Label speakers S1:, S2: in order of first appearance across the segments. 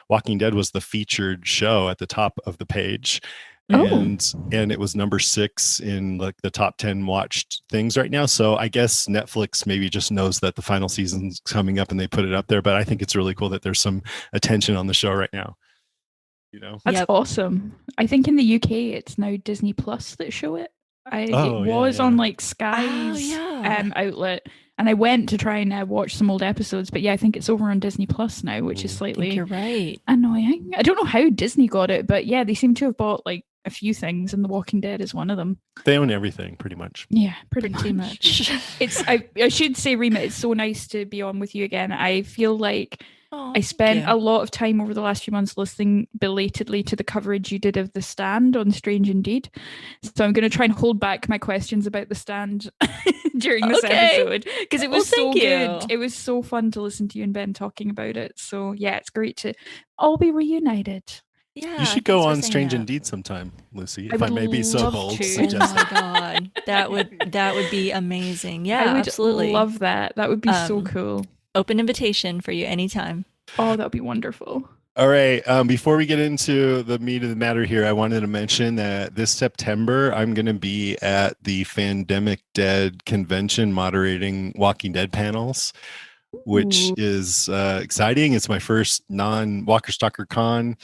S1: Walking Dead was the featured show at the top of the page.
S2: Oh.
S1: And it was number 6 in like the top 10 watched things right now. So I guess Netflix maybe just knows that the final season's coming up and they put it up there. But I think it's really cool that there's some attention on the show right now. You know,
S3: That's
S2: Yep.
S3: awesome. I think in the UK it's now Disney Plus that show it. It was on like Sky's outlet, and I went to try and watch some old episodes, but yeah, I think it's over on Disney Plus now, which is
S2: I
S3: slightly
S2: think you're right.
S3: annoying. I don't know how Disney got it, but yeah, they seem to have bought like a few things, and The Walking Dead is one of them.
S1: they own everything pretty much.
S3: Yeah, pretty
S2: Pretty
S3: much.
S2: much.
S3: It's I should say, Rima, it's so nice to be on with you again. I feel like
S2: Oh,
S3: I spent
S2: thank you.
S3: a lot of time over the last few months listening belatedly to the coverage you did of The Stand on Strange Indeed. So I'm going to try and hold back my questions about The Stand during this
S2: Okay.
S3: episode, because it
S2: Well,
S3: was so
S2: thank
S3: good.
S2: you.
S3: It was so fun to listen to you and Ben talking about it. So yeah, it's great to all be reunited.
S2: Yeah,
S1: You should go
S2: thanks for
S1: on
S2: saying
S1: Strange
S2: that.
S1: Indeed sometime, Lucy,
S3: I
S1: if I may
S3: would
S1: be so
S3: love
S1: bold.
S3: to.
S2: Oh
S1: Suggest
S2: my
S1: it.
S2: god, that would be amazing. Yeah,
S3: I would
S2: absolutely.
S3: love that. That would be so
S2: Um,
S3: cool.
S2: Open invitation for you anytime.
S3: Oh, that would be wonderful.
S1: All right. Before we get into the meat of the matter here, I wanted to mention that this September, I'm going to be at the Fandemic Dead convention moderating Walking Dead panels, which
S3: Ooh.
S1: is exciting. It's my first non-Walker Stalker Con.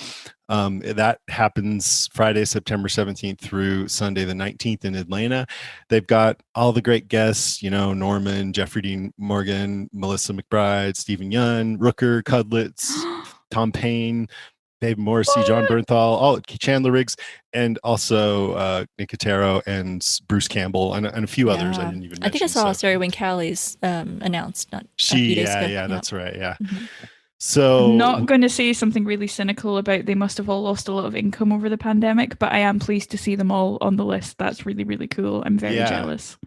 S1: That happens Friday, September 17th through Sunday the 19th in Atlanta. They've got all the great guests, Norman, Jeffrey Dean Morgan, Melissa McBride, Stephen Yun, Rooker, Cudlitz, Tom Payne, Dave Morrissey, John Bernthal, all Chandler Riggs, and also Nick Cotero and Bruce Campbell and a few others I
S2: Yeah.
S1: didn't even mention.
S2: I think I saw
S1: so.
S2: Sarah Wayne Callies announced not a few days ago.
S1: Yeah, that's right. Yeah.
S2: Mhm.
S1: So
S3: I'm not going to say something really cynical about they must have all lost a lot of income over the pandemic, but I am pleased to see them all on the list. That's really, really cool. I'm very
S1: Yeah.
S3: jealous.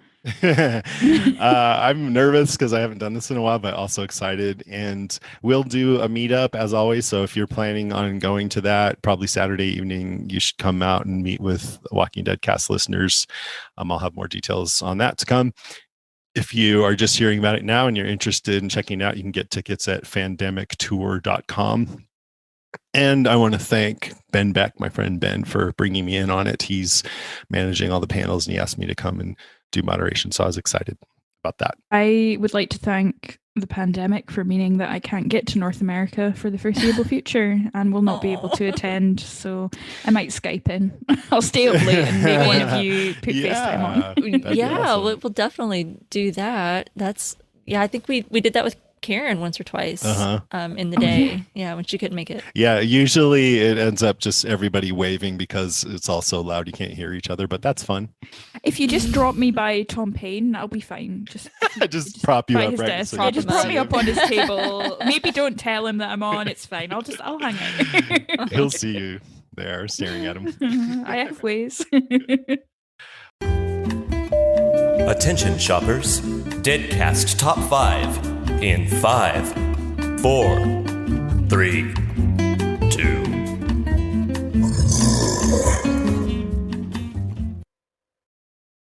S1: I'm nervous because I haven't done this in a while, but also excited. And we'll do a meetup as always. So if you're planning on going to that, probably Saturday evening, you should come out and meet with Walking Dead cast listeners. I'll have more details on that to come. If you are just hearing about it now and you're interested in checking it out, you can get tickets at fandemictour.com. And I want to thank Ben Beck, my friend Ben, for bringing me in on it. He's managing all the panels and he asked me to come and do moderation. So I was excited about that.
S3: I would like to thank the pandemic for meaning that I can't get to North America for the foreseeable future and will not be able to attend. So I might Skype in. I'll stay up late and make one of you put FaceTime on.
S1: That'd be
S2: Yeah,
S1: awesome.
S2: we'll definitely do that. I think we did that with Karen once or twice in the day. Yeah, when she couldn't make it.
S1: Yeah, usually it ends up just everybody waving because it's all so loud you can't hear each other, but that's fun.
S3: If you just drop me by Tom Payne, I'll be fine.
S1: Just prop you
S3: by
S1: up
S3: his
S1: right
S3: desk.
S1: so
S3: Yeah,
S1: you
S3: just
S1: can
S3: prop
S1: see
S3: me
S1: him.
S3: up on his table. Maybe don't tell him that I'm on. It's fine. I'll hang out.
S1: He'll see you there staring at him.
S3: I have ways.
S4: Attention shoppers, Deadcast Top 5 in 5, 4, 3, 2.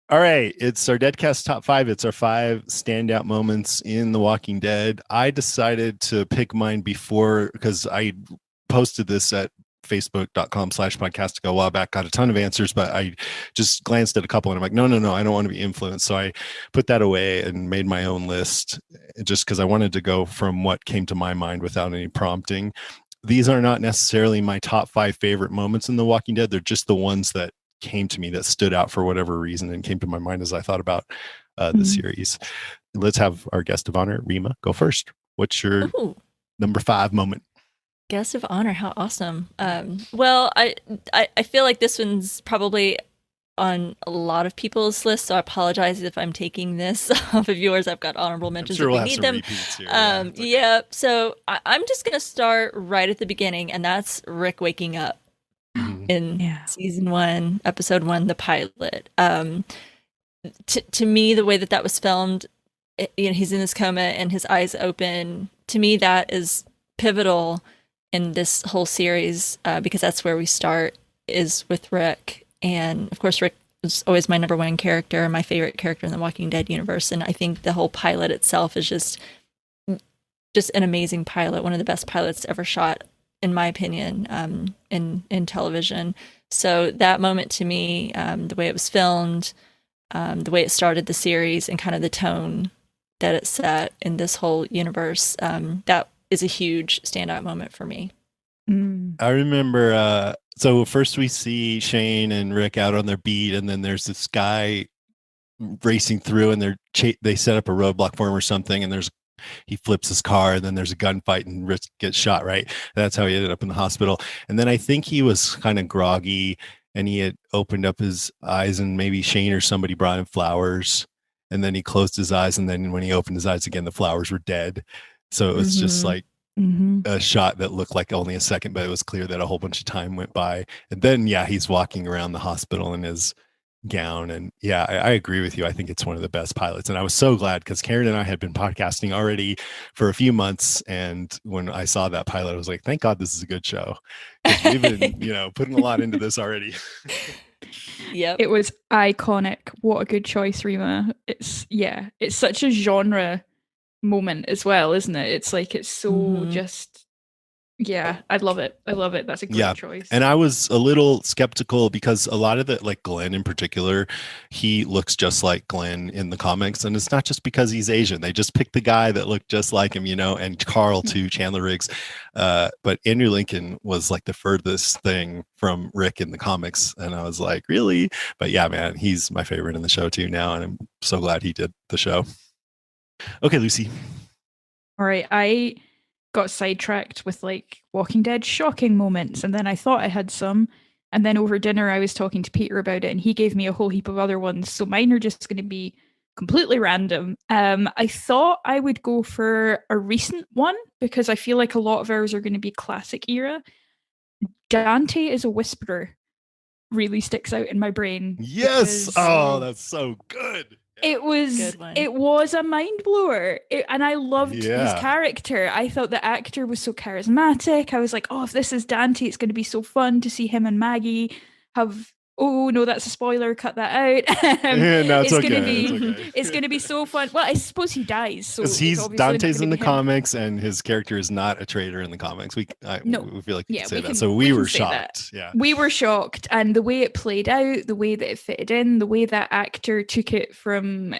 S1: All right, it's our Deadcast Top 5. It's our 5 standout moments in The Walking Dead. I decided to pick mine before because I posted this at facebook.com/podcastica a while back, got a ton of answers, but I just glanced at a couple and I'm like, no, I don't want to be influenced. So I put that away and made my own list just because I wanted to go from what came to my mind without any prompting. These are not necessarily my top 5 favorite moments in The Walking Dead. They're just the ones that came to me that stood out for whatever reason and came to my mind as I thought about the series. Let's have our guest of honor, Rima, go first. What's your number 5 moment?
S2: Guest of honor, how awesome. Well, I feel like this one's probably on a lot of people's lists, so I apologize if I'm taking this off of yours. I've got honorable mentions
S1: sure
S2: if
S1: we'll
S2: we
S1: have
S2: need
S1: some
S2: them.
S1: repeats here. Yeah, it's okay.
S2: So I'm just going to start right at the beginning, and that's Rick waking up in season 1, episode 1, the pilot. To me, the way that was filmed, he's in this coma and his eyes open. To me, that is pivotal in this whole series because that's where we start, is with Rick. And of course, Rick was always my number 1 character, my favorite character in the Walking Dead universe. And I think the whole pilot itself is just an amazing pilot, one of the best pilots ever shot in my opinion, in television. So that moment to me, the way it was filmed, the way it started the series, and kind of the tone that it set in this whole universe, that is a huge standout moment for me.
S1: I remember, so first we see Shane and Rick out on their beat, and then there's this guy racing through, and they set up a roadblock for him or something, and he flips his car, and then there's a gunfight, and Rick gets shot, right? That's how he ended up in the hospital. And then I think he was kind of groggy, and he had opened up his eyes, and maybe Shane or somebody brought him flowers, and then he closed his eyes, and then when he opened his eyes again, the flowers were dead. So it was just like a shot that looked like only a second, but it was clear that a whole bunch of time went by. And then, yeah, he's walking around the hospital in his gown. And yeah, I agree with you. I think it's one of the best pilots. And I was so glad because Karen and I had been podcasting already for a few months. And when I saw that pilot, I was like, thank God this is a good show. We've been, putting a lot into this already.
S2: Yep.
S3: It was iconic. What a good choice, Rima. It's such a genre moment as well, isn't it? It's like, it's so just, I love it. That's a great choice.
S1: And I was a little skeptical because a lot of the, like Glenn in particular, he looks just like Glenn in the comics, and it's not just because he's Asian. They just picked the guy that looked just like him, and Carl too, Chandler Riggs. But Andrew Lincoln was like the furthest thing from Rick in the comics, and I was like, really? But yeah, man, he's my favorite in the show too now, and I'm so glad he did the show. Okay, Lucy.
S3: All right, I got sidetracked with like Walking Dead shocking moments, and then I thought I had some, and then over dinner I was talking to Peter about it, and he gave me a whole heap of other ones, so mine are just going to be completely random. I thought I would go for a recent one because I feel like a lot of ours are going to be classic era. Dante is a Whisperer really sticks out in my brain.
S1: Yes. Oh, that's so good.
S3: It was a mind blower, and I loved his character. I thought the actor was so charismatic. I was like, oh, if this is Dante, it's going to be so fun to see him and Maggie have. Oh no, that's a spoiler. Cut that out.
S1: No, it's
S3: going to be so fun. Well, I suppose he dies. So
S1: he's Dante's in the comics, and his character is not a traitor in the comics. We feel like we can say that. So we were shocked. Yeah, we were shocked, and the way it played out, the way that it fitted in, the way that actor took it from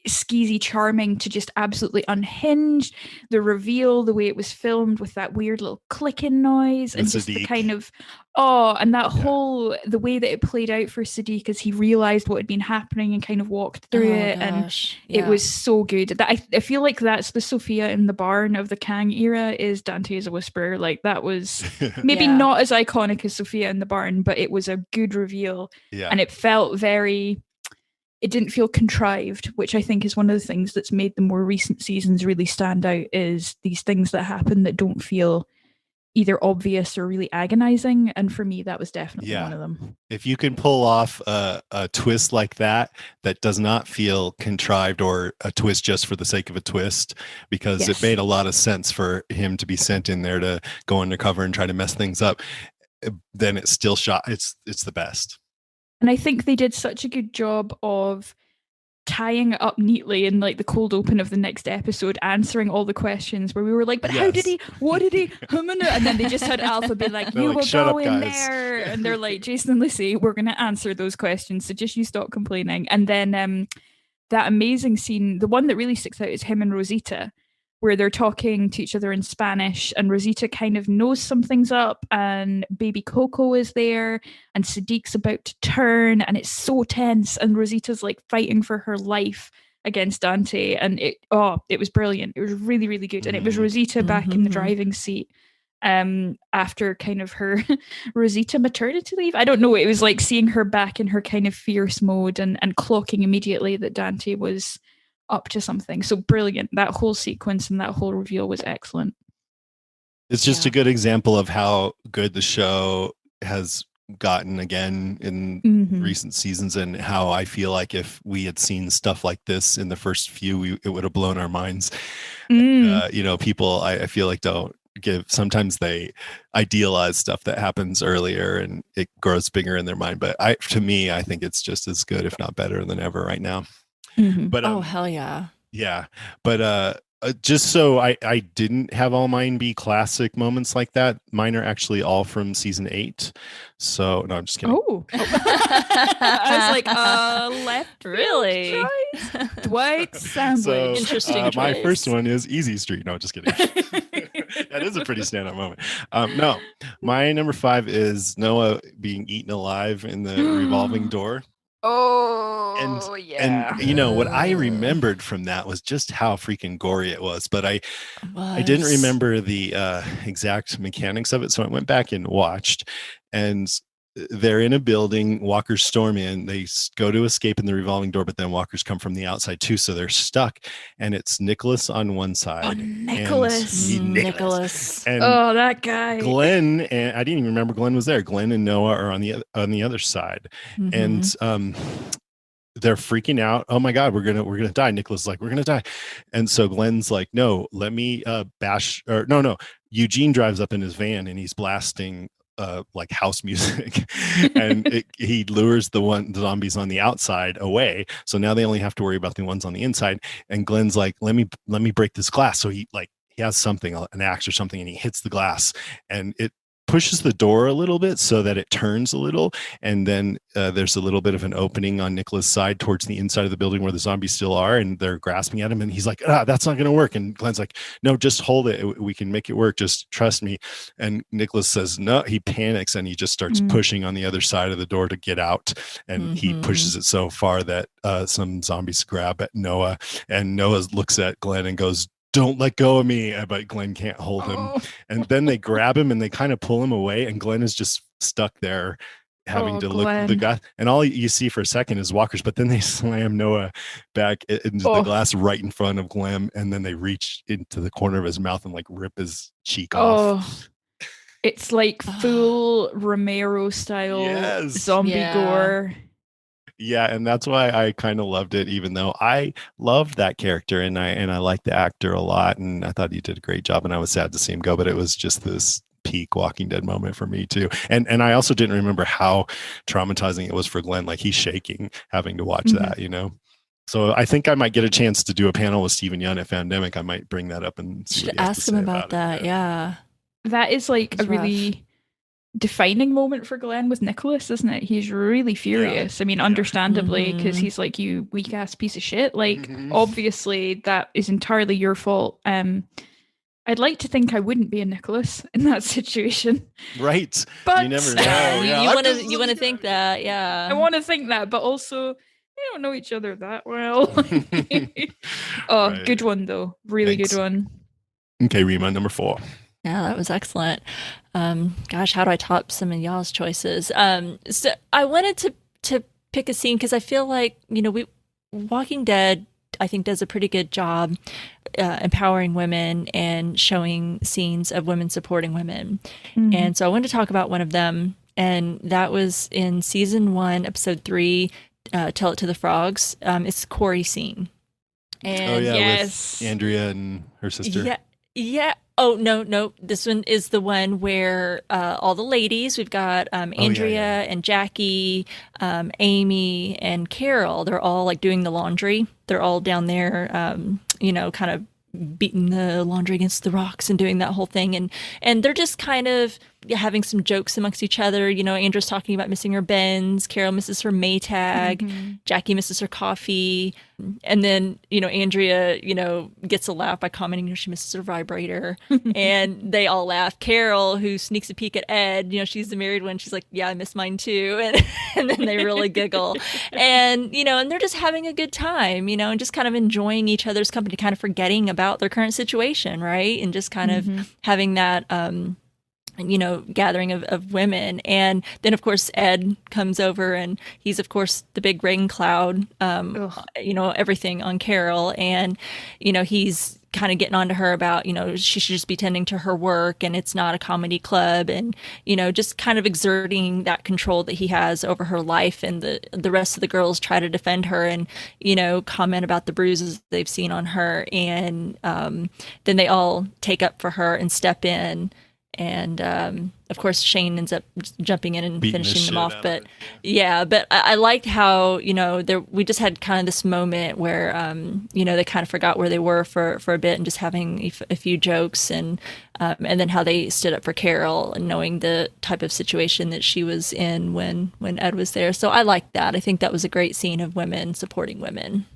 S1: skeezy charming to just absolutely unhinged, the reveal, the way it was filmed with that weird little clicking noise, and just the kind of and that whole the way that it played out for Siddiq as he realized what had been happening and kind of walked through and it was so good. That I feel like that's the Sophia in the barn of the Kang era, is Dante as a Whisperer. Like that was maybe not as iconic as Sophia in the barn, but it was a good reveal, and it felt very. It didn't feel contrived, which I think is one of the things that's made the more recent seasons really stand out, is these things that happen that don't feel either obvious or really agonizing. And for me, that was definitely one of them. If you can pull off a twist like that does not feel contrived or a twist just for the sake of a twist, because it made a lot of sense for him to be sent in there to go undercover and try to mess things up, then it's still it's the best.
S3: And I think they did such a good job of tying it up neatly in like the cold open of the next episode, answering all the questions where we were like, but how did he, what did he, and then they just had Alpha be like, you will go in there. And they're like, Jason and Lucy, we're going to answer those questions. So just you stop complaining. And then that amazing scene, the one that really sticks out is him and Rosita, where they're talking to each other in Spanish, and Rosita kind of knows something's up, and baby Coco is there, and Siddiq's about to turn, and it's so tense, and Rosita's like fighting for her life against Dante, and it was brilliant. It was really, really good. And it was Rosita back in the driving seat after kind of her Rosita maternity leave. I don't know, it was like seeing her back in her kind of fierce mode and clocking immediately that Dante was up to something. So brilliant. That whole sequence and that whole reveal was excellent.
S1: It's just a good example of how good the show has gotten again in recent seasons, and how I feel like if we had seen stuff like this in the first few, it would have blown our minds. People I feel like don't sometimes they idealize stuff that happens earlier and it grows bigger in their mind. But I think it's just as good, if not better than ever right now.
S2: But hell yeah.
S1: Yeah. But Just so I didn't have all mine be classic moments like that. Mine are actually all from season 8. So no, I'm just kidding.
S3: Oh, I was like, left,
S2: Really?
S3: right. Dwight sandwich.
S1: So
S2: Interesting
S1: my
S2: choice.
S1: first one is Easy Street. No, just kidding. That is a pretty standout moment. No, my number 5 is Noah being eaten alive in the revolving door.
S3: Oh, yeah.
S1: And you know what I remembered from that was just how freaking gory it was, but I didn't
S2: Was.
S1: remember the exact mechanics of it, so I went back and watched. And they're in a building. Walkers storm in. They go to escape in the revolving door, but then walkers come from the outside too, so they're stuck. And it's Nicholas on one side.
S3: Oh, Nicholas.
S2: Nicholas.
S1: And
S3: Oh, that guy.
S1: Glenn, and I didn't even remember Glenn was there. Glenn and Noah are on the other side,
S2: Mhm.
S1: and they're freaking out. Oh my God, we're gonna die. Nicholas is like, we're gonna die, and so Glenn's like, no, let me bash. Or no. Eugene drives up in his van and he's blasting like house music, and he lures the zombies on the outside away. So now they only have to worry about the ones on the inside. And Glenn's like, let me break this glass. So he has something, an axe or something, and he hits the glass, and it pushes the door a little bit so that it turns a little, and then there's a little bit of an opening on Nicholas' side towards the inside of the building where the zombies still are, and they're grasping at him, and he's like, that's not going to work. And Glenn's like, no, just hold it, we can make it work, just trust me. And Nicholas says no. He panics and he just starts pushing on the other side of the door to get out, and he pushes it so far that some zombies grab at Noah, and Noah looks at Glenn and goes, don't let go of me, but Glenn can't hold him. And then they grab him and they kind of pull him away, and Glenn is just stuck there having to look at the guy, and all you see for a second is walkers, but then they slam Noah back into the glass right in front of Glenn, and then they reach into the corner of his mouth and like rip his cheek off.
S3: It's like full Romero style zombie gore.
S1: Yeah, and that's why I kind of loved it, even though I loved that character and I liked the actor a lot, and I thought he did a great job, and I was sad to see him go, but it was just this peak Walking Dead moment for me too. And I also didn't remember how traumatizing it was for Glenn. Like, he's shaking having to watch that, you know? So I think I might get a chance to do a panel with Steven Yeun at Fandemic. I might bring that up and see
S2: should ask him about that. Yeah.
S3: That is like
S2: It's
S3: a really defining moment for Glenn with Nicholas, isn't it? He's really furious. I mean, understandably, because he's like, you weak ass piece of shit. Like, obviously, that is entirely your fault. I'd like to think I wouldn't be a Nicholas in that situation.
S1: Right.
S3: But
S1: you never know.
S2: You want to think that, yeah.
S3: I want to think that, but also we don't know each other that well.
S1: Right.
S3: Good one though. Really
S1: Thanks.
S3: good one.
S1: Okay, Rima, number 4.
S2: Yeah, that was excellent. Gosh, how do I top some of y'all's choices? So I wanted to pick a scene because I feel like, Walking Dead, I think, does a pretty good job empowering women and showing scenes of women supporting women. And so I wanted to talk about one of them, and that was in season 1, episode 3, Tell It to the Frogs. It's Corey scene. And
S1: with Andrea and her sister.
S2: Yeah. Oh, no. This one is the one where all the ladies, we've got Andrea and Jackie, Amy and Carol, they're all like doing the laundry. They're all down there, kind of beating the laundry against the rocks and doing that whole thing. And they're just kind of having some jokes amongst each other. Andrea's talking about missing her Benz. Carol misses her Maytag. Jackie misses her coffee. And then, Andrea, gets a laugh by commenting, she misses her vibrator. And they all laugh. Carol, who sneaks a peek at Ed, she's the married one. She's like, yeah, I miss mine too. And then they really giggle. And, and they're just having a good time, and just kind of enjoying each other's company, kind of forgetting about their current situation, right? And just kind of having that, gathering of women. And then, of course, Ed comes over, and he's, of course, the big rain cloud, everything on Carol. And, he's kind of getting on to her about, she should just be tending to her work, and it's not a comedy club, and, just kind of exerting that control that he has over her life. And the rest of the girls try to defend her and, comment about the bruises they've seen on her. And then they all take up for her and step in. And of course, Shane ends up jumping in and
S1: Beating the
S2: finishing them
S1: shit
S2: off.
S1: out of
S2: But
S1: it,
S2: yeah, but I liked how, we just had kind of this moment where, they kind of forgot where they were for a bit and just having a few jokes, and then how they stood up for Carol and knowing the type of situation that she was in when Ed was there. So I liked that. I think that was a great scene of women supporting women.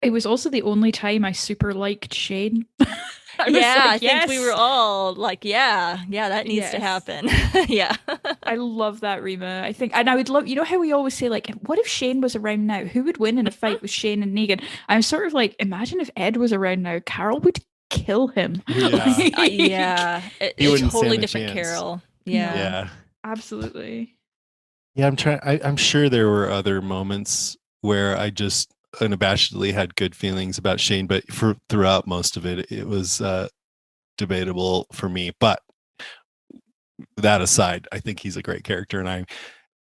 S3: It was also the only time I super liked Shane.
S2: I think we were all like, yeah, that needs to happen. Yeah.
S3: I love that, Rima. I think, and I would love, how we always say, like, what if Shane was around now? Who would win in a fight with Shane and Negan? I'm sort of like, imagine if Ed was around now. Carol would kill him.
S2: Yeah.
S1: He wouldn't
S2: totally
S1: stand a
S2: different
S1: chance.
S2: Carol. Yeah.
S3: Absolutely.
S1: Yeah, I'm sure there were other moments where I just unabashedly had good feelings about Shane, but throughout most of it, it was debatable for me. But that aside, I think he's a great character, and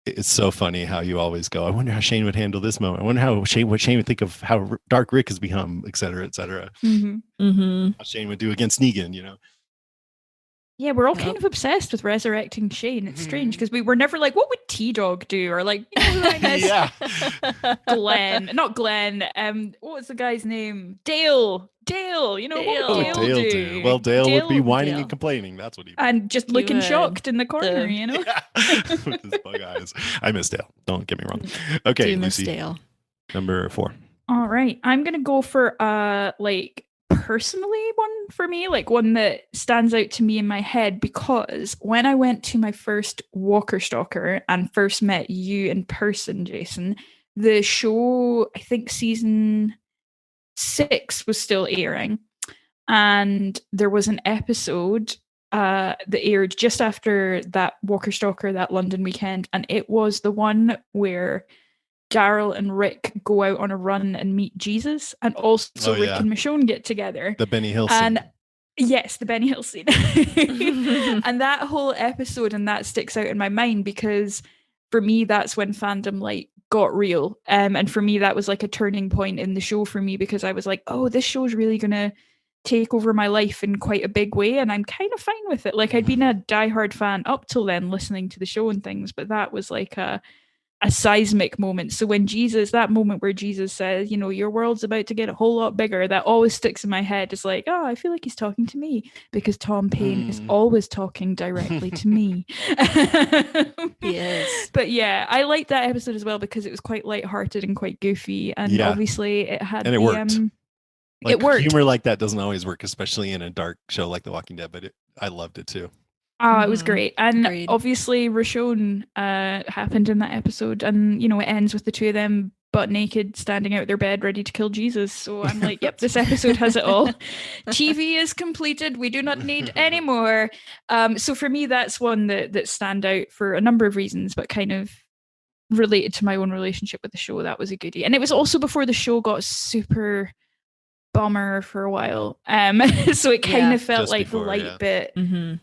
S1: it's so funny how you always go, I wonder how Shane would handle this moment. I wonder what Shane would think of how dark Rick has become, et cetera, et cetera. How Shane would do against Negan,
S3: Yeah, we're all kind of obsessed with resurrecting Shane. It's strange because we were never like, what would T-Dog do? Or like,
S1: yeah,
S3: not Glenn. What was the guy's name? Dale. What would Dale do?
S1: Well, Dale would be whining
S2: Dale.
S1: and complaining. That's what he
S3: And just looking shocked in the corner,
S1: Yeah. With his bug eyes. I miss Dale. Don't get me wrong. Okay,
S2: Do miss
S1: Lucy,
S2: Dale.
S1: number 4.
S3: All right. I'm going to go for personally one for me, like one that stands out to me in my head, because when I went to my first Walker Stalker and first met you in person, Jason, the show, I think season 6 was still airing, and there was an episode that aired just after that Walker Stalker, that London weekend, and it was the one where Daryl and Rick go out on a run and meet Jesus, and also Rick and Michonne get together.
S1: The Benny Hill scene.
S3: And yes, the Benny Hill scene. And that whole episode, and that sticks out in my mind because for me, that's when fandom like got real. And for me, that was like a turning point in the show for me, because I was like, oh, this show's really gonna take over my life in quite a big way, and I'm kind of fine with it. Like, I'd been a diehard fan up till then, listening to the show and things, but that was like a seismic moment. So when that moment where Jesus says, your world's about to get a whole lot bigger, that always sticks in my head. It's like, oh, I feel like he's talking to me, because Tom Paine is always talking directly to me.
S2: Yes.
S3: But yeah, I liked that episode as well because it was quite lighthearted and quite goofy, and obviously it had
S1: it worked.
S3: It worked.
S1: Humor like that doesn't always work, especially in a dark show like The Walking Dead, but I loved it too.
S3: Oh, it was great. And
S2: Agreed.
S3: obviously Roshon happened in that episode, and it ends with the two of them butt naked standing out their bed ready to kill Jesus. So I'm like, yep, this episode has it all. TV is completed. We do not need any more. So for me, that's one that stand out for a number of reasons, but kind of related to my own relationship with the show. That was a goodie. And it was also before the show got super bummer for a while, so it kind of felt like the light bit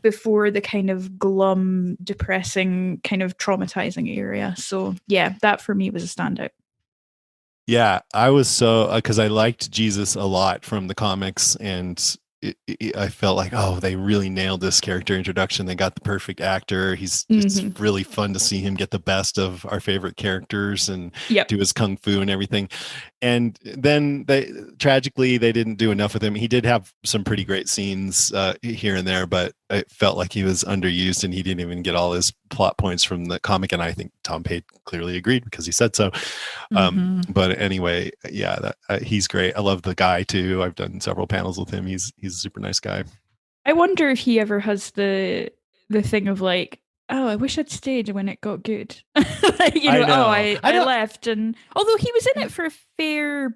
S3: before the kind of glum, depressing, kind of traumatizing area. So yeah, that for me was a standout.
S1: Yeah, I was so because I liked Jesus a lot from the comics, and I felt like, oh, they really nailed this character introduction. They got the perfect actor. It's really fun to see him get the best of our favorite characters and do his kung fu and everything. And then tragically they didn't do enough with him. He did have some pretty great scenes here and there, but it felt like he was underused and he didn't even get all his plot points from the comic. And I think Tom Paine clearly agreed because he said so. But anyway, yeah, he's great. I love the guy too. I've done several panels with him. He's a super nice guy.
S3: I wonder if he ever has the thing of like, oh, I wish I'd stayed when it got good. I left. And although he was in it for a fair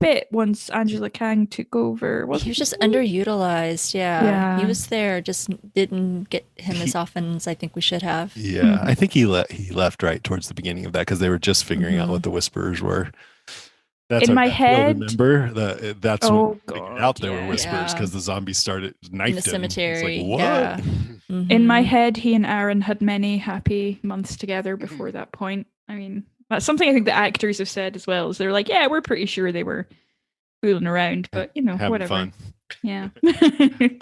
S3: bit once Angela Kang took over.
S2: He was just underutilized. Yeah. He was there, just didn't get him as often as I think we should have.
S1: Yeah, I think he left right towards the beginning of that because they were just figuring out what the Whisperers were. That's
S3: in my head.
S1: Remember that's when we figured out they were Whisperers because the zombies started knifed
S2: in the cemetery.
S1: Like, what?
S2: Yeah.
S3: In my head, he and Aaron had many happy months together before that point. I mean, that's something I think the actors have said as well. Is they're like, yeah, we're pretty sure they were fooling around, but
S1: having
S3: whatever.
S1: Fun.
S3: Yeah.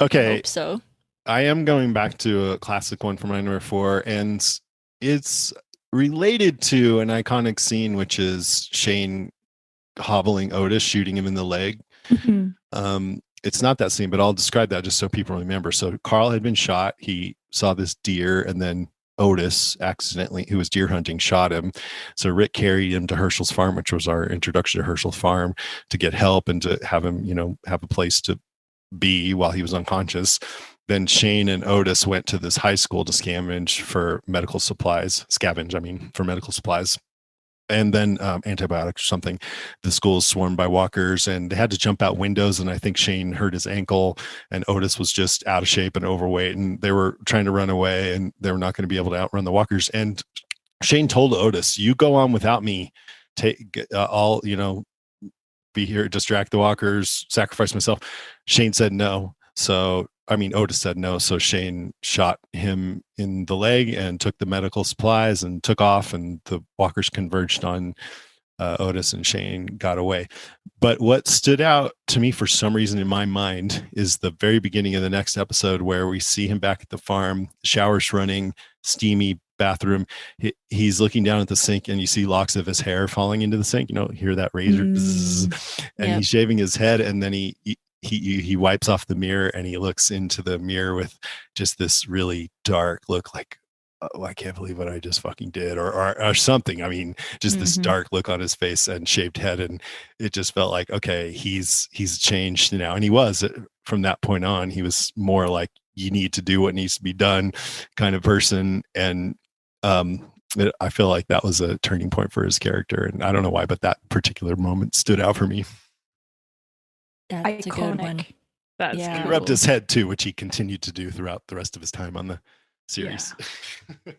S1: Okay.
S2: I hope so.
S1: I am going back to a classic one from my number 4, and it's related to an iconic scene, which is Shane hobbling Otis, shooting him in the leg. It's not that scene, but I'll describe that just so people remember. So Carl had been shot. He saw this deer, and then Otis accidentally, who was deer hunting, shot him. So Rick carried him to Herschel's farm, which was our introduction to Herschel's farm, to get help and to have him, have a place to be while he was unconscious. Then Shane and Otis went to this high school to scavenge for medical supplies. For medical supplies. And then antibiotics or something. The school is swarmed by walkers, and they had to jump out windows. And I think Shane hurt his ankle, and Otis was just out of shape and overweight, and they were trying to run away, and they were not going to be able to outrun the walkers. And Shane told Otis, "You go on without me. I'll be here, distract the walkers, sacrifice myself." Shane said no. Otis said no. So Shane shot him in the leg and took the medical supplies and took off, and the walkers converged on Otis, and Shane got away. But what stood out to me for some reason in my mind is the very beginning of the next episode, where we see him back at the farm, showers running, steamy bathroom. He's looking down at the sink, and you see locks of his hair falling into the sink. Hear that razor bzzz, and he's shaving his head, and then he wipes off the mirror, and he looks into the mirror with just this really dark look, like, oh, I can't believe what I just fucking did, or something. I mean, just this dark look on his face and shaved head, and it just felt like, okay, he's changed now. And he was, from that point on, he was more like, you need to do what needs to be done kind of person. And I feel like that was a turning point for his character, and I don't know why, but that particular moment stood out for me.
S2: That's iconic. A good one.
S3: That's
S2: cool.
S1: He rubbed his head too, which he continued to do throughout the rest of his time on the series.
S3: Yeah.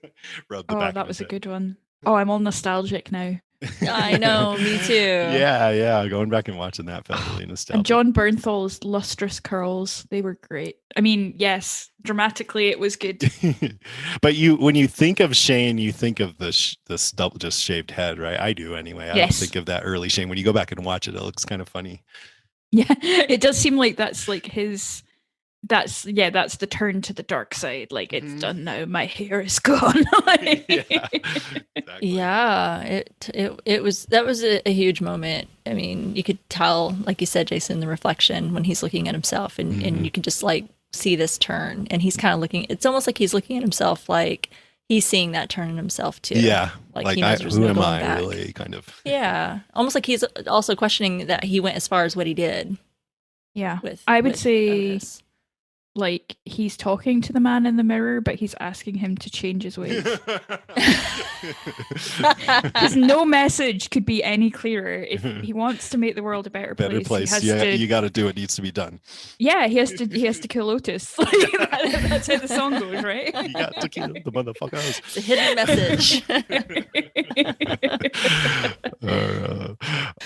S1: Rubbed the back
S3: that
S1: of
S3: was
S1: his
S3: a good one. Oh, I'm all nostalgic now.
S2: I know, me too.
S1: Yeah. Going back and watching that felt really nostalgic.
S3: And John Bernthal's lustrous curls, they were great. I mean, yes, dramatically it was good.
S1: But when you think of Shane, you think of the double just shaved head, right? I do anyway. I don't think of that early Shane. When you go back and watch it, it looks kind of funny.
S3: Yeah, it does seem like that's like that's the turn to the dark side. Like, it's done now, my hair is gone.
S2: Exactly. Yeah, that was a huge moment. I mean, you could tell, like you said, Jason, the reflection when he's looking at himself, and you can just like see this turn, and he's kind of looking, it's almost like he's looking at himself like he's seeing that turn in himself too.
S1: Yeah.
S2: Like he knows
S1: who am I back. Really, kind of.
S2: Yeah. Almost like he's also questioning that he went as far as what he did.
S3: Yeah. I would say Otis. Like, he's talking to the man in the mirror, but he's asking him to change his ways. Because no message could be any clearer. If he wants to make the world a better place,
S1: you got to do what needs to be done.
S3: Yeah, he has to kill Otis. That's how the song goes, right?
S1: You got to kill the motherfuckers.
S2: It's a hidden
S1: message.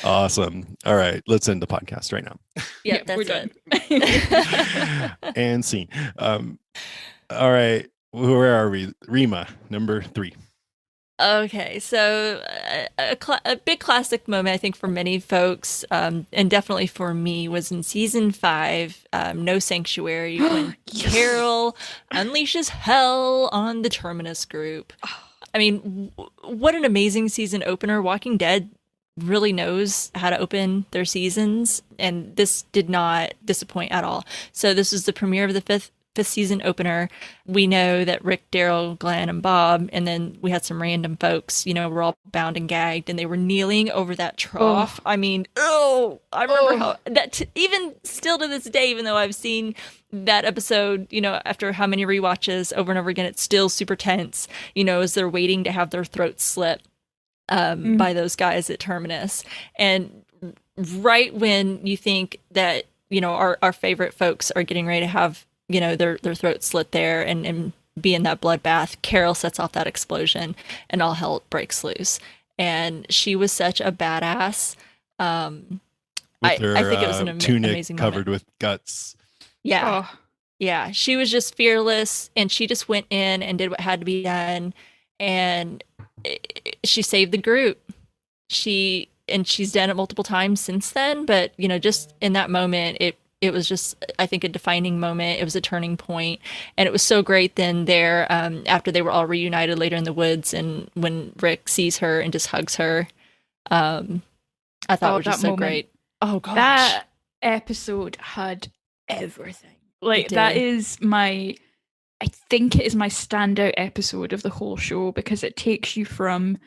S1: Awesome. All right, let's end the podcast right now.
S2: Yeah, that's
S3: we're done.
S1: And scene. All right, where are we? Rima, number 3.
S2: Okay, so a big classic moment, I think, for many folks, and definitely for me, was in season 5, No Sanctuary, when Carol unleashes hell on the Terminus group. I mean, what an amazing season opener. Walking Dead really knows how to open their seasons, and this did not disappoint at all. So this was the premiere of the fifth season opener. We know that Rick, Daryl, Glenn, and Bob, and then we had some random folks, were all bound and gagged, and they were kneeling over that trough. I mean, I remember how that even still to this day, even though I've seen that episode, after how many rewatches over and over again, it's still super tense, as they're waiting to have their throats slit by those guys at Terminus. And right when you think that, our favorite folks are getting ready to have, their throats slit there and be in that bloodbath, Carol sets off that explosion and all hell breaks loose. And she was such a badass. I think it was an
S1: tunic
S2: amazing
S1: covered
S2: moment.
S1: with guts.
S2: Yeah. Oh. Yeah. She was just fearless, and she just went in and did what had to be done. And she saved the group. She's done it multiple times since then, but just in that moment, it was just, I think, a defining moment. It was a turning point, and it was so great then there, after they were all reunited later in the woods, and when Rick sees her and just hugs her, I thought it was just so great. Oh gosh,
S3: that episode had everything. Like that is I think it is my standout episode of the whole show, because it takes you from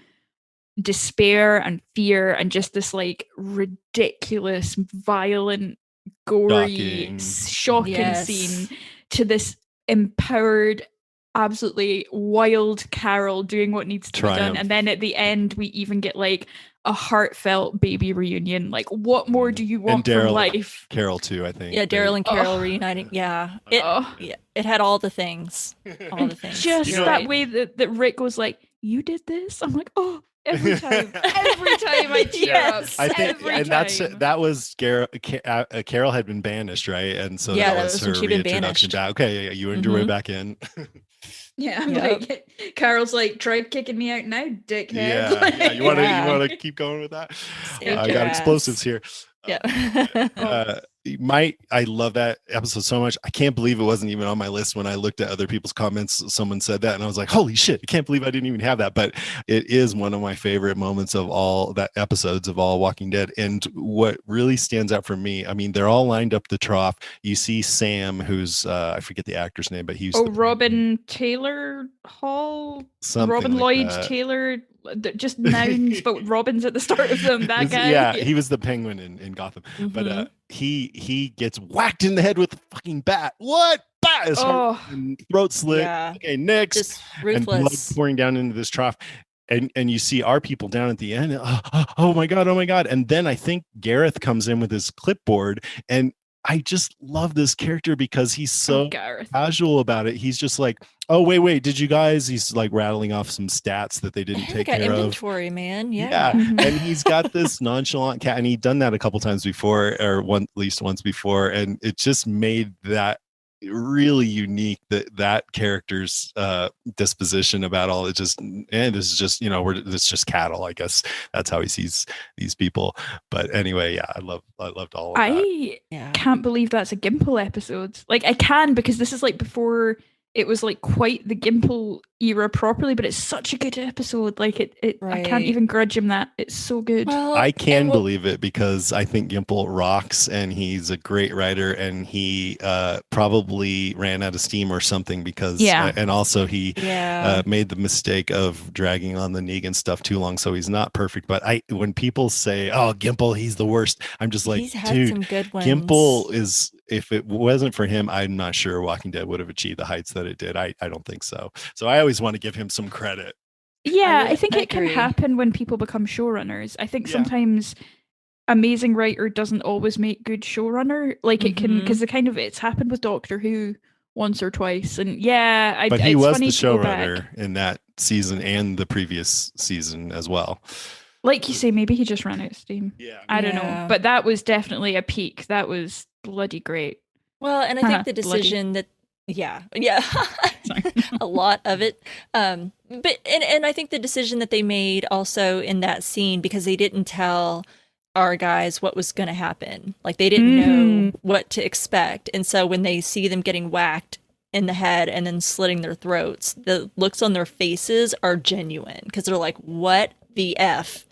S3: despair and fear and just this like ridiculous, violent, gory, shocking scene to this empowered, absolutely wild Carol doing what needs to be done. And then at the end, we even get like a heartfelt baby reunion. Like, what more do you want from life?
S1: Carol too, I think.
S2: Yeah, Daryl and Carol reuniting. Yeah. It had all the things. All the things.
S3: Just that way that Rick was like, you did this? I'm like, oh, every time I tear up.
S1: I think, and that was Carol had been banished, right? And so that was her reintroduction back. Okay, you earned your way back in.
S3: Yeah, like Carol's like, try kicking me out now, dickhead.
S1: Yeah, you want to keep going with that? I got explosives here.
S2: Yeah.
S1: I love that episode so much. I can't believe it wasn't even on my list when I looked at other people's comments. Someone said that, and I was like, holy shit, I can't believe I didn't even have that. But it is one of my favorite moments of all that episodes of all Walking Dead. And what really stands out for me, I mean, they're all lined up the trough. You see Sam, who's I forget the actor's name, but he's
S3: Robin Taylor Hall,
S1: Robin
S3: Lloyd Taylor. Just nouns, but Robin's at the start of them. That guy.
S1: Yeah, he was the Penguin in Gotham. Mm-hmm. But he gets whacked in the head with a fucking bat. What? Bat! His heart and throat slit. Yeah. Okay, next.
S2: Just ruthless.
S1: And blood pouring down into this trough. And you see our people down at the end. Oh my God. And then I think Gareth comes in with his clipboard, and I just love this character because he's so casual about it. He's just like, oh, wait, did you guys? He's like rattling off some stats that they didn't take care
S2: inventory, man.
S1: Yeah. And he's got this nonchalant cat, and he'd done that a couple times before, or at least once before. And it just made that really unique, that character's disposition about all it. Just, and this is just, it's just cattle, I guess that's how he sees these people. But anyway, yeah, I loved all of that.
S3: I can't believe that's a Gimple episode. Like, I can, because this is like before it was like quite the Gimple era properly, but it's such a good episode. Like I can't even grudge him that. It's so good.
S1: Well, I can believe it because I think Gimple rocks, and he's a great writer, and he probably ran out of steam or something because, and also he made the mistake of dragging on the Negan stuff too long. So he's not perfect. But when people say, oh, Gimple, he's the worst, I'm just like, dude, some good ones. Gimple is, if it wasn't for him, I'm not sure Walking Dead would have achieved the heights that it did. I don't think so. So I always want to give him some credit.
S3: Yeah, I think it can happen when people become showrunners. I think sometimes amazing writer doesn't always make good showrunner. Like it can, because it's happened with Doctor Who once or twice. And but
S1: he was the showrunner in that season and the previous season as well.
S3: Like you say, maybe he just ran out of steam. Yeah, I don't know. But that was definitely a peak. That was bloody great.
S2: Well, and I think the decision that a lot of it, but I think the decision that they made also in that scene, because they didn't tell our guys what was going to happen, like they didn't know what to expect, and so when they see them getting whacked in the head and then slitting their throats, the looks on their faces are genuine, because they're like, what the F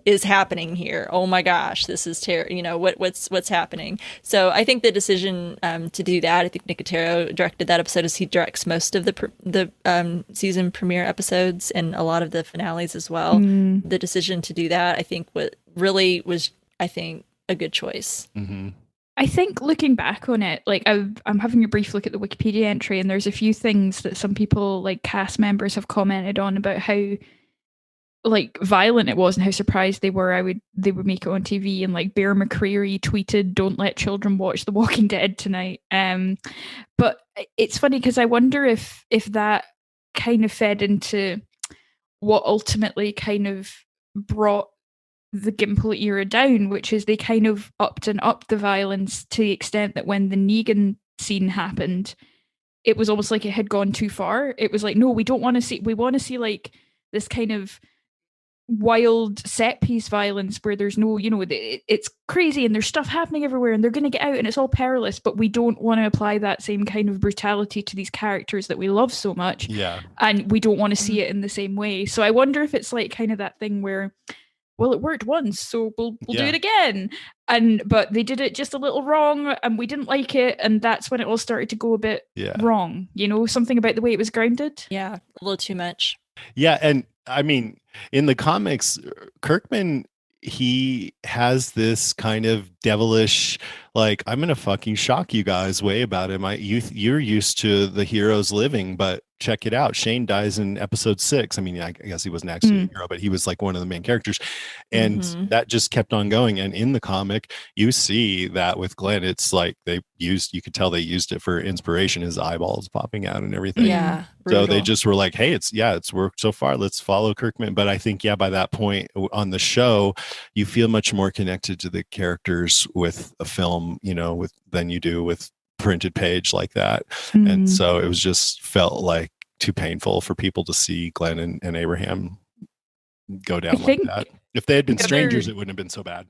S2: is happening here? Oh my gosh, this is terrible. What's happening? So I think the decision to do that, I think Nicotero directed that episode, as he directs most of the season premiere episodes and a lot of the finales as well. The decision to do that, I think, was a good choice.
S3: I think looking back on it, like I'm having a brief look at the Wikipedia entry, and there's a few things that some people, like cast members, have commented on about how like violent it was and how surprised they were they would make it on TV. And like Bear McCreary tweeted, "Don't let children watch The Walking Dead tonight." But it's funny because I wonder if that kind of fed into what ultimately kind of brought the Gimple era down, which is they kind of upped the violence to the extent that when the Negan scene happened, it was almost like it had gone too far. It was like, no, we don't want to see. We want to see like this kind of wild set piece violence where there's no, it's crazy and there's stuff happening everywhere and they're going to get out and it's all perilous, but we don't want to apply that same kind of brutality to these characters that we love so much.
S1: Yeah.
S3: And we don't want to see it in the same way. So I wonder if it's like kind of that thing where, well, it worked once, so we'll do it again. But they did it just a little wrong and we didn't like it. And that's when it all started to go a bit wrong. Something about the way it was grounded.
S2: Yeah, a little too much.
S1: Yeah. And I mean, in the comics, Kirkman, he has this kind of devilish, like, I'm gonna fucking shock you guys way about him. You're used to the heroes living, but check it out. Shane dies in episode 6. I mean, I guess he wasn't actually a hero, but he was like one of the main characters. And that just kept on going. And in the comic, you see that with Glenn, it's like you could tell they used it for inspiration, his eyeballs popping out and everything.
S2: Yeah.
S1: So they just were like, hey, it's worked so far. Let's follow Kirkman. But I think, by that point on the show, you feel much more connected to the characters with a film, than you do with printed page like that. And so it was just felt like too painful for people to see Glenn and Abraham go down like that. If they had been strangers, it wouldn't have been so bad.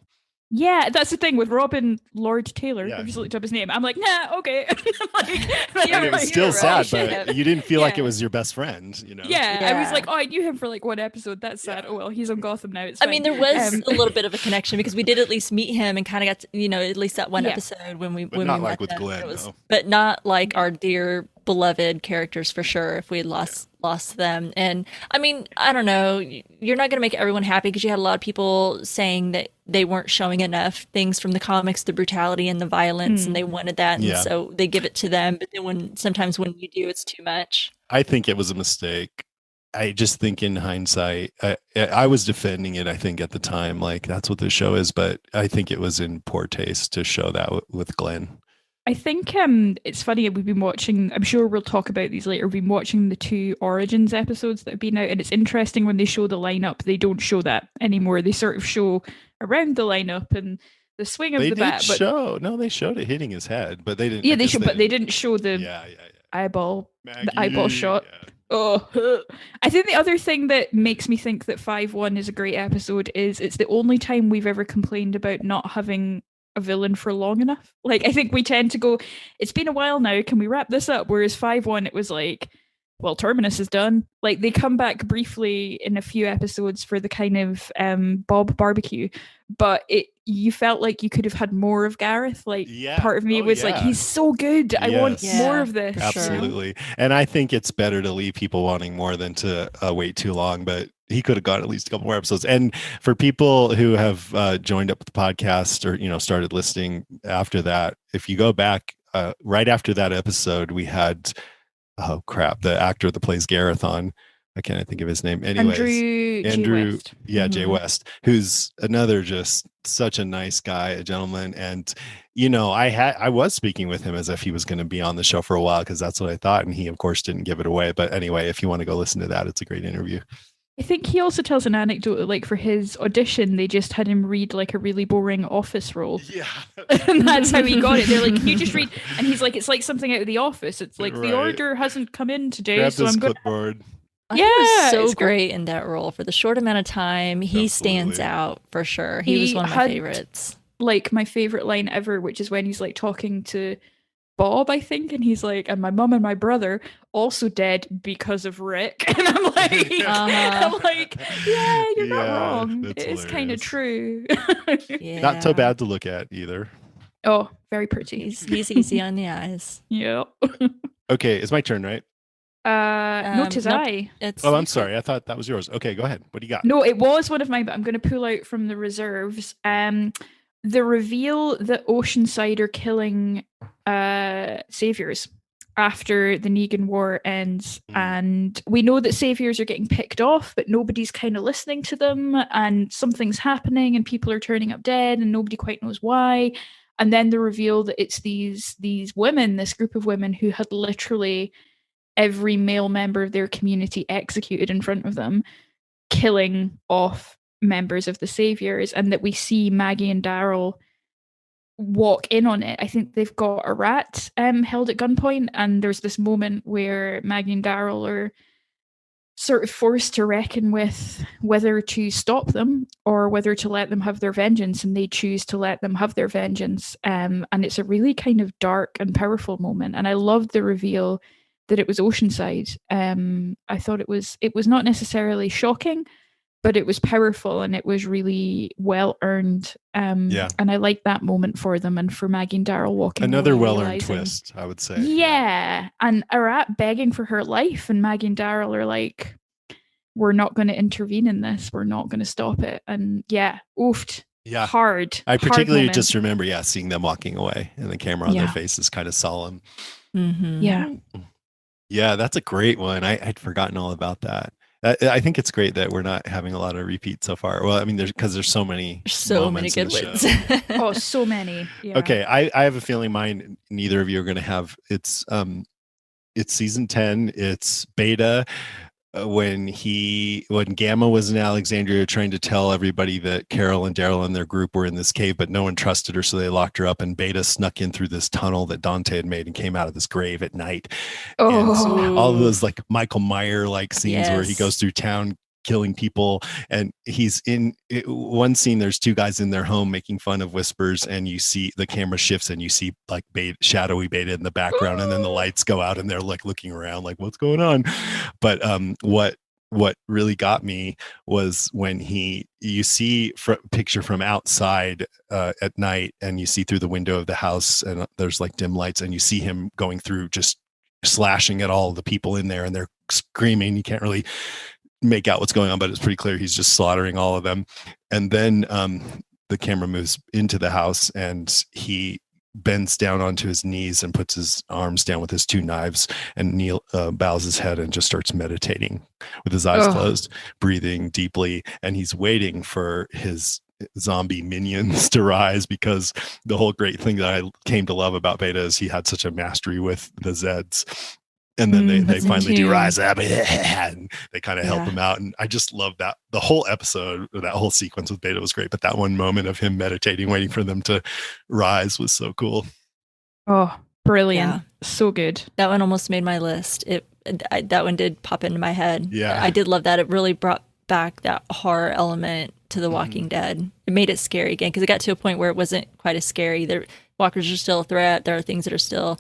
S3: Yeah, that's the thing with Robin Lord Taylor. I just looked up his name. I'm like, nah, okay.
S1: And it was still sad, but you didn't feel like it was your best friend,
S3: Yeah, I was like, I knew him for like one episode. That's sad. Oh well, he's on Gotham now. It's fine.
S2: I mean, there was a little bit of a connection because we did at least meet him and kind of got to, at least that one episode when we
S1: not
S2: we
S1: like
S2: met
S1: with
S2: them.
S1: Glenn, though.
S2: But not like our dear beloved characters for sure. If we had lost them, and I mean, I don't know, you're not going to make everyone happy because you had a lot of people saying that they weren't showing enough things from the comics, the brutality and the violence, and they wanted that, and so they give it to them. But then sometimes when you do, it's too much.
S1: I think it was a mistake. I just think in hindsight, I was defending it, I think, at the time, like that's what the show is, but I think it was in poor taste to show that with Glenn.
S3: I think it's funny, we've been watching, I'm sure we'll talk about these later, we've been watching the 2 Origins episodes that have been out, and it's interesting when they show the lineup, they don't show that anymore. They sort of show around the lineup and the swing of the bat.
S1: They showed it hitting his head, but they didn't.
S3: Yeah, they didn't show the eyeball,
S1: Maggie,
S3: the eyeball shot. Yeah. Oh, I think the other thing that makes me think that 5-1 is a great episode is it's the only time we've ever complained about not having a villain for long enough. Like, I think we tend to go, it's been a while now, can we wrap this up? Whereas 5-1, it was like, well, Terminus is done. Like, they come back briefly in a few episodes for the kind of Bob barbecue, but you felt like you could have had more of Gareth. Like, part of me was like, he's so good. I want more of this.
S1: Absolutely. And I think it's better to leave people wanting more than to wait too long, but he could have got at least a couple more episodes. And for people who have joined up with the podcast or, started listening after that, if you go back right after that episode, we had, the actor that plays Gareth on, I can't think of his name. Anyways, Andrew J. West. Jay West, who's another just such a nice guy, a gentleman. And, I was speaking with him as if he was going to be on the show for a while because that's what I thought. And he, of course, didn't give it away. But anyway, if you want to go listen to that, it's a great interview.
S3: I think he also tells an anecdote, like for his audition, they just had him read like a really boring office role.
S1: Yeah.
S3: And that's how he got it. They're like, can you just read? And he's like, it's like something out of The Office. It's like, the order hasn't come in today.
S1: Grab
S3: so
S1: this
S3: I'm going
S1: clipboard.
S2: He was so great in that role. For the short amount of time, he stands out for sure. He was one of my favorites.
S3: Like my favorite line ever, which is when he's like talking to Bob, I think, and he's like, and my mom and my brother also dead because of Rick. And I'm like, yeah, you're not wrong. It is kind of true.
S1: Not so bad to look at either.
S3: Oh, very pretty.
S2: He's easy on the eyes.
S3: Yeah.
S1: Okay, it's my turn, right?
S3: No, 'tis I.
S1: I'm sorry. I thought that was yours. Okay, go ahead. What do you got?
S3: No, it was one of mine, but I'm going to pull out from the reserves. The reveal that Oceanside are killing saviors after the Negan War ends, and we know that saviors are getting picked off, but nobody's kind of listening to them, and something's happening, and people are turning up dead, and nobody quite knows why. And then the reveal that it's these women, this group of women who had literally every male member of their community executed in front of them, killing off members of the saviors, and that we see Maggie and Daryl walk in on it. I think they've got a rat held at gunpoint, and there's this moment where Maggie and Daryl are sort of forced to reckon with whether to stop them or whether to let them have their vengeance, and they choose to let them have their vengeance. And it's a really kind of dark and powerful moment. And I loved the reveal that it was Oceanside. I thought it was not necessarily shocking, but it was powerful and it was really well earned. And I liked that moment for them and for Maggie and Daryl walking
S1: another
S3: away,
S1: well-earned twist, I would say.
S3: Yeah. And Arat begging for her life, and Maggie and Daryl are like, we're not going to intervene in this. We're not going to stop it. And oofed.
S1: Yeah.
S3: Hard.
S1: I particularly
S3: hard
S1: just remember, seeing them walking away and the camera on their faces kind of solemn.
S2: Mm-hmm.
S3: Yeah.
S1: Yeah, that's a great one. I'd forgotten all about that. I think it's great that we're not having a lot of repeats so far. Well, I mean, there's so many
S2: good ones.
S3: Oh, so many. Yeah.
S1: Okay, I have a feeling mine. Neither of you are going to have. It's season 10. It's Beta. When Gamma was in Alexandria trying to tell everybody that Carol and Daryl and their group were in this cave, but no one trusted her, so they locked her up, and Beta snuck in through this tunnel that Dante had made and came out of this grave at night.
S3: Oh,
S1: and all those like Michael Meyer like scenes where he goes through town killing people, and he's in one scene, there's two guys in their home making fun of Whispers, and you see the camera shifts and you see like shadowy Beta in the background, and then the lights go out and they're like looking around like, what's going on? But what really got me was when you see picture from outside at night, and you see through the window of the house, and there's like dim lights, and you see him going through just slashing at all the people in there, and they're screaming. You can't really make out what's going on, but it's pretty clear he's just slaughtering all of them. And then the camera moves into the house, and he bends down onto his knees and puts his arms down with his two knives, and Neil bows his head and just starts meditating with his eyes closed, breathing deeply, and he's waiting for his zombie minions to rise, because the whole great thing that I came to love about Beta is he had such a mastery with the Zeds. And then they finally do rise up, and they kind of help him out. And I just love that. The whole episode, that whole sequence with Beta was great. But that one moment of him meditating, waiting for them to rise, was so cool.
S3: Oh, brilliant. Yeah. So good.
S2: That one almost made my list. That one did pop into my head.
S1: Yeah.
S2: I did love that. It really brought back that horror element to The Walking Dead. It made it scary again, because it got to a point where it wasn't quite as scary. Walkers are still a threat. There are things that are still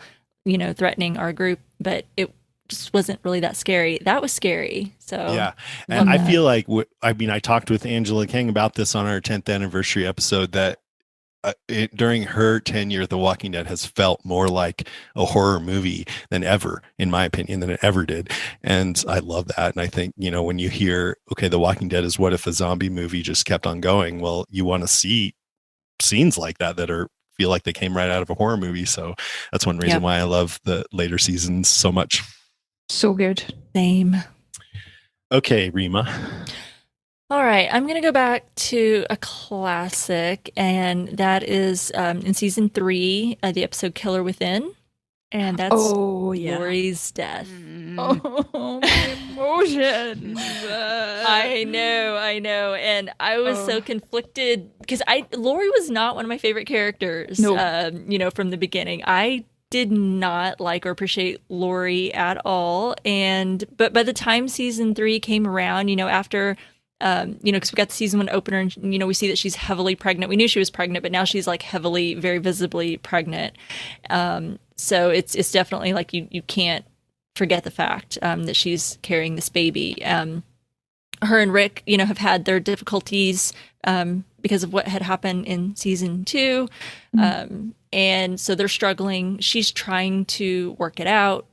S2: threatening our group, but it just wasn't really that scary. That was scary. So
S1: and I feel like I talked with Angela King about this on our 10th anniversary episode, that during her tenure, The Walking Dead has felt more like a horror movie than ever, in my opinion, than it ever did. And I love that. And I think, when you hear, okay, The Walking Dead is what if a zombie movie just kept on going? Well, you want to see scenes like that feel like they came right out of a horror movie. So that's one reason why I love the later seasons so much.
S3: So good.
S2: Same.
S1: Okay, Rima.
S2: All right, I'm going to go back to a classic, and that is in season 3, the episode Killer Within. And that's Lori's death.
S3: Oh, my emotions.
S2: I know. And I was so conflicted, because Lori was not one of my favorite characters, from the beginning. I did not like or appreciate Lori at all. But by the time season 3 came around, after... because we got the season 1 opener, and we see that she's heavily pregnant. We knew she was pregnant, but now she's like heavily, very visibly pregnant. So it's definitely like you can't forget the fact that she's carrying this baby. Her and Rick, have had their difficulties because of what had happened in season 2, and so they're struggling. She's trying to work it out,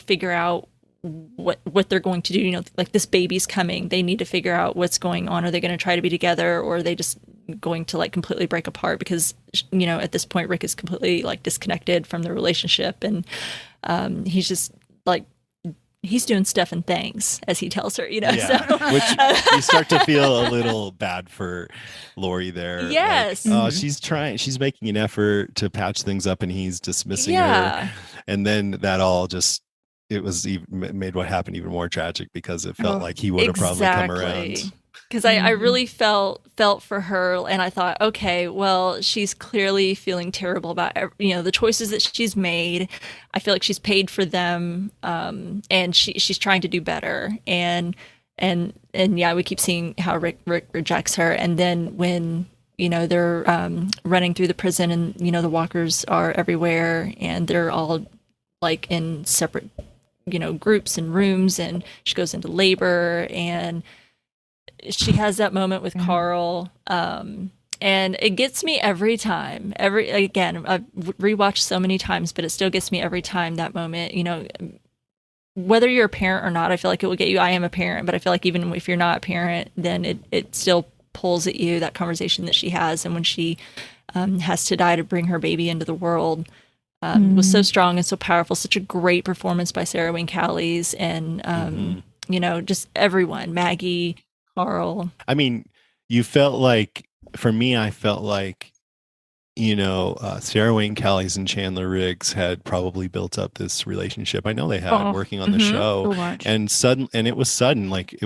S2: figure out what they're going to do. Like, this baby's coming, they need to figure out what's going on. Are they going to try to be together, or are they just going to like completely break apart? Because at this point Rick is completely like disconnected from the relationship, and he's just like, he's doing stuff and things, as he tells her, so
S1: which you start to feel a little bad for Lori there.
S2: Yes.
S1: Like, she's making an effort to patch things up, and he's dismissing her, and then that all just, it was even made what happened even more tragic, because it felt like he would have probably come around.
S2: because I really felt for her, and I thought, okay, well, she's clearly feeling terrible about the choices that she's made. I feel like she's paid for them, and she's trying to do better. And yeah, we keep seeing how Rick rejects her, and then when they're running through the prison, and the walkers are everywhere, and they're all like in separate groups and rooms, and she goes into labor, and she has that moment with Carl, and it gets me every time. Again, I've rewatched so many times, but it still gets me every time, that moment. Whether you're a parent or not, I feel like it will get you. I am a parent, but I feel like even if you're not a parent, then it still pulls at you, that conversation that she has, and when she has to die to bring her baby into the world, was so strong and so powerful. Such a great performance by Sarah Wayne Callies, and just everyone, Maggie, Carl.
S1: I mean, you felt like, for me, I felt like, Sarah Wayne Callies and Chandler Riggs had probably built up this relationship. I know they had, working on the show, and it was sudden. Like,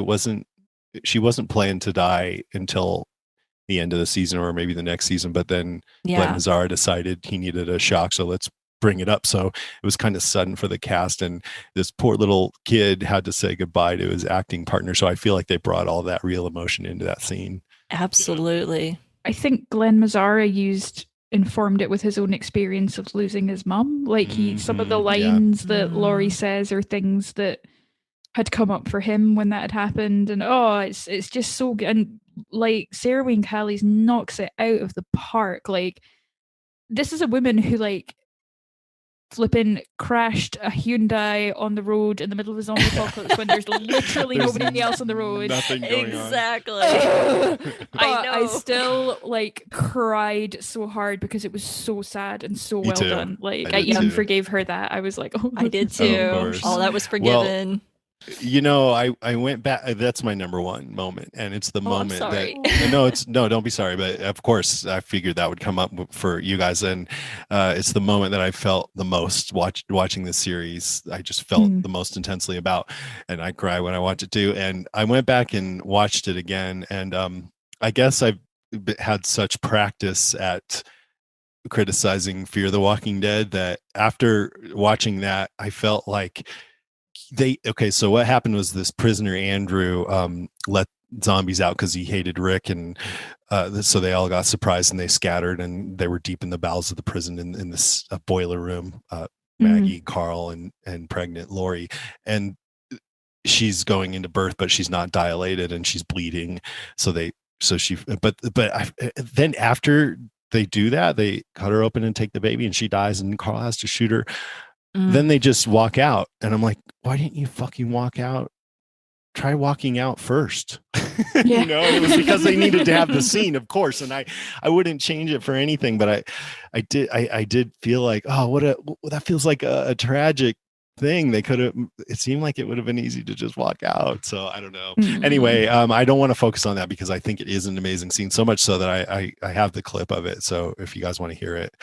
S1: she wasn't planned to die until the end of the season, or maybe the next season. But then Glenn Mazzara decided he needed a shock, so let's bring it up. So it was kind of sudden for the cast, and this poor little kid had to say goodbye to his acting partner. So I feel like they brought all that real emotion into that scene.
S2: Absolutely.
S3: I think Glenn Mazzara informed it with his own experience of losing his mum. Like, some of the lines that Laurie says are things that had come up for him when that had happened, and it's just so good. And like, Sarah Wayne Callies knocks it out of the park. Like, this is a woman who like flipping crashed a Hyundai on the road in the middle of a zombie apocalypse when there's literally nobody else on the road.
S1: Nothing going
S2: exactly.
S1: on.
S2: I know.
S3: I still like cried so hard because it was so sad and so well done. Like, I even forgave her that. I was like,
S2: I did too. All that was forgiven.
S1: I went back. That's my number one moment, and it's the moment that don't be sorry, but of course I figured that would come up for you guys, and it's the moment that I felt the most watching this series. I just felt the most intensely about, and I cry when I watch it too. And I went back and watched it again, and I guess I've had such practice at criticizing Fear the Walking Dead that after watching that, I felt like so what happened was this prisoner Andrew let zombies out because he hated Rick, and so they all got surprised and they scattered, and they were deep in the bowels of the prison in this boiler room, Maggie, Carl, and pregnant Laurie, and she's going into birth, but she's not dilated and she's bleeding, then after they do that, they cut her open and take the baby, and she dies, and Carl has to shoot her. Then they just walk out, and I'm like, why didn't you fucking walk out? Try walking out first. It was because they needed to have the scene, of course, and I wouldn't change it for anything, but I did feel like, that feels like a tragic thing. They could have, it seemed like it would have been easy to just walk out. So I don't know. Anyway, I don't want to focus on that because I think it is an amazing scene, so much so that I have the clip of it. So if you guys want to hear it.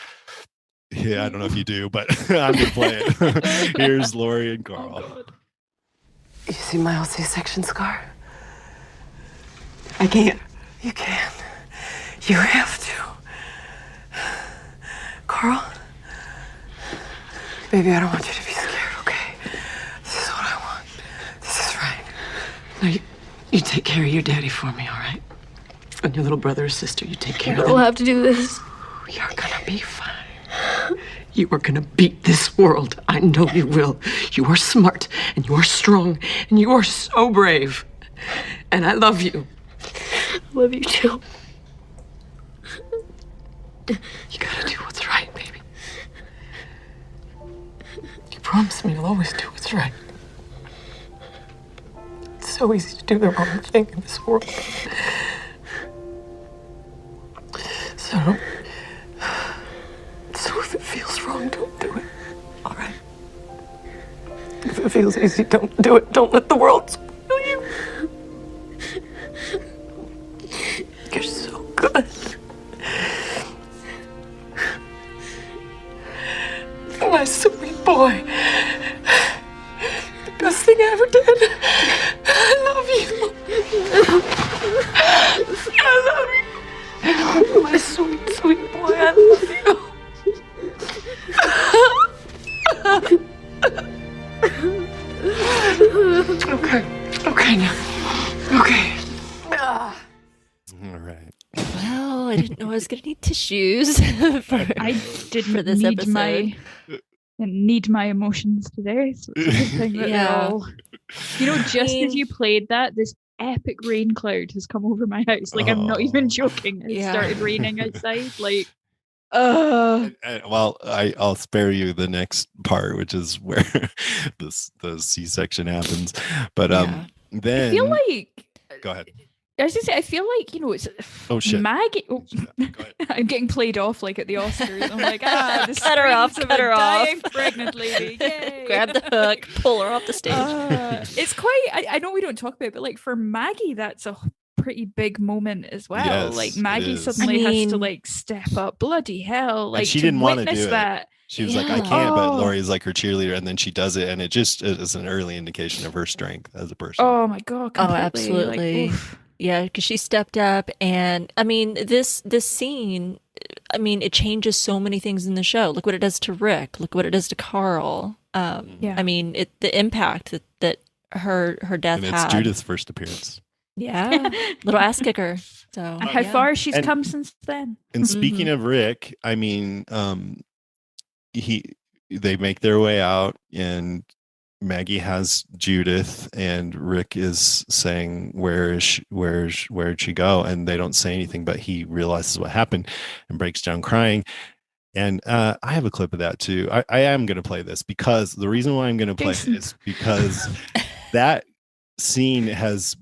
S1: Yeah, I don't know if you do, but I'm going to play it. Here's Laurie and Carl.
S5: Oh, you see my old C-section scar? I can't. You can. You have to. Carl? Baby, I don't want you to be scared, okay? This is what I want. This is right. Now, you take care of your daddy for me, all right? And your little brother or sister, you take care of them.
S6: We'll have to do this.
S5: You're gonna be fine. You are gonna beat this world. I know you will. You are smart, and you are strong, and you are so brave. And I love you.
S6: I love you too.
S5: You gotta do what's right, baby. You promise me you'll always do what's right. It's so easy to do the wrong thing in this world. So if it feels wrong, don't do it. All right? If it feels easy, don't do it. Don't let the world spoil you. You're so good. My sweet boy. The best thing I ever did. I love you. Okay.
S1: All right.
S2: Well, I didn't know I was gonna need tissues for,
S3: I didn't
S2: for this
S3: need
S2: episode.
S3: didn't need my emotions today. So it's a good thing that
S2: Yeah.
S3: they're all. Just as you played that, this epic rain cloud has come over my house. Like, I'm not even joking. It
S2: Yeah.
S3: started raining outside. Like,
S1: Well, I'll spare you the next part, which is where the C-section happens. But
S2: Yeah.
S1: then
S3: I feel like.
S1: go ahead.
S3: I was gonna say, I feel like it's
S1: Oh shit.
S3: Maggie.
S1: Go ahead.
S3: I'm getting played off like at the Oscars. I'm like, the
S2: Cut her off,
S3: screams of
S2: cut
S3: a
S2: her off.
S3: dying pregnant lady. Yay.
S2: Grab the hook, pull her off the stage.
S3: It's quite. I know we don't talk about it, but like for Maggie, that's a pretty big moment as well.
S1: Yes,
S3: like
S1: it
S3: Maggie
S1: is.
S3: suddenly
S2: I
S3: has to
S2: mean-
S3: like step up. Bloody hell! Like
S1: she didn't wanna
S3: witness
S1: do it.
S3: that.
S1: She was like, I
S2: Yeah.
S1: can't, but
S3: Oh.
S1: Lori's like her cheerleader, and then she does it, and it is an early indication of her strength as a person.
S3: Oh my god!
S2: Oh,
S3: Completely.
S2: absolutely.
S3: Like, oof.
S2: Yeah, because she stepped up, and I mean, this scene, I mean, it changes so many things in the show. Look what it does to Rick. Look what it does to Carl.
S3: Yeah.
S2: I mean, the impact that her death
S1: and it's
S2: had.
S1: Judith's first appearance.
S2: Yeah, little ass kicker. So
S3: And how
S2: yeah.
S3: far she's
S1: And-
S3: come since then.
S1: And speaking of Rick, I mean, they make their way out, and Maggie has Judith, and Rick is saying, where'd she go? And they don't say anything, but he realizes what happened and breaks down crying. And I have a clip of that too. I am going to play this because the reason why I'm going to play it
S3: Jason.
S1: is because that scene has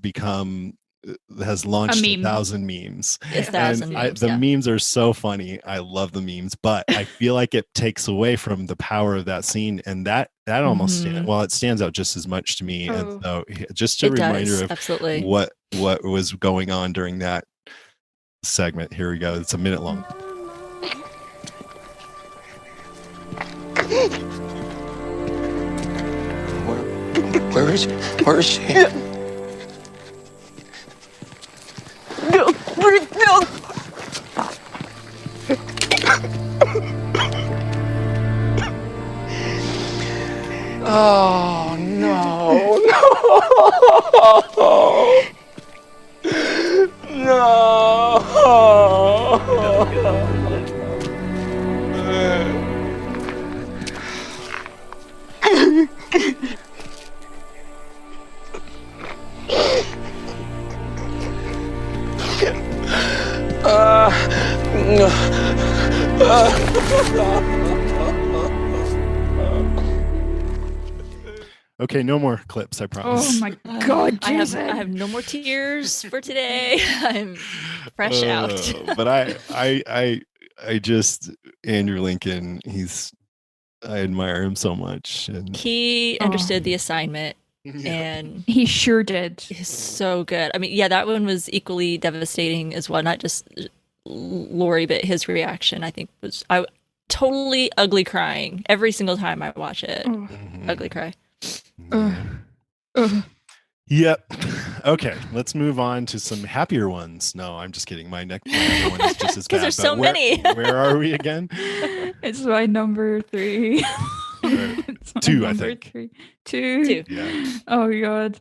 S1: launched
S3: A
S1: a
S3: meme.
S1: 1,000 memes.
S2: It's 1,000
S1: And
S2: memes,
S1: the
S2: yeah.
S1: memes are so funny. I love the memes, but I feel like it takes away from the power of that scene, and that almost it stands out just as much to me. And so just a
S2: It
S1: reminder
S2: does,
S1: of
S2: absolutely.
S1: what was going on during that segment. Here we go. It's a minute long.
S7: Where is she?
S5: No, Rick, no.
S7: Oh no,
S1: Okay, no more clips, I promise.
S3: Oh my god,
S2: I
S3: Jason.
S2: have no more tears for today. I'm fresh out.
S1: But I just Andrew Lincoln, I admire him so much. And
S2: He understood the assignment and
S3: He sure did.
S2: is so good. I mean, yeah, that one was equally devastating as well. Not just Lori, but his reaction, I think, was totally ugly crying every single time I watch it. Ugly cry.
S1: Yep. Okay, let's move on to some happier ones. No, I'm just kidding. My other one is just as bad.
S2: 'Cause there's
S1: but
S2: so many.
S1: Where are we again?
S3: It's my number 3. It's my
S1: 2, I
S3: number
S1: think.
S3: 3. 2.
S1: Yeah.
S3: Oh god.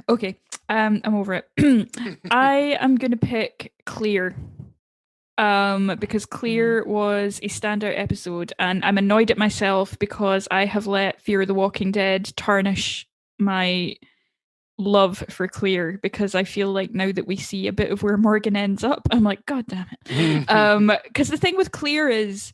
S3: Okay. I'm over it. I am gonna pick Clear. Because Clear was a standout episode, and I'm annoyed at myself because I have let Fear of the Walking Dead tarnish my love for Clear, because I feel like now that we see a bit of where Morgan ends up, I'm like, god damn it. Because the thing with Clear is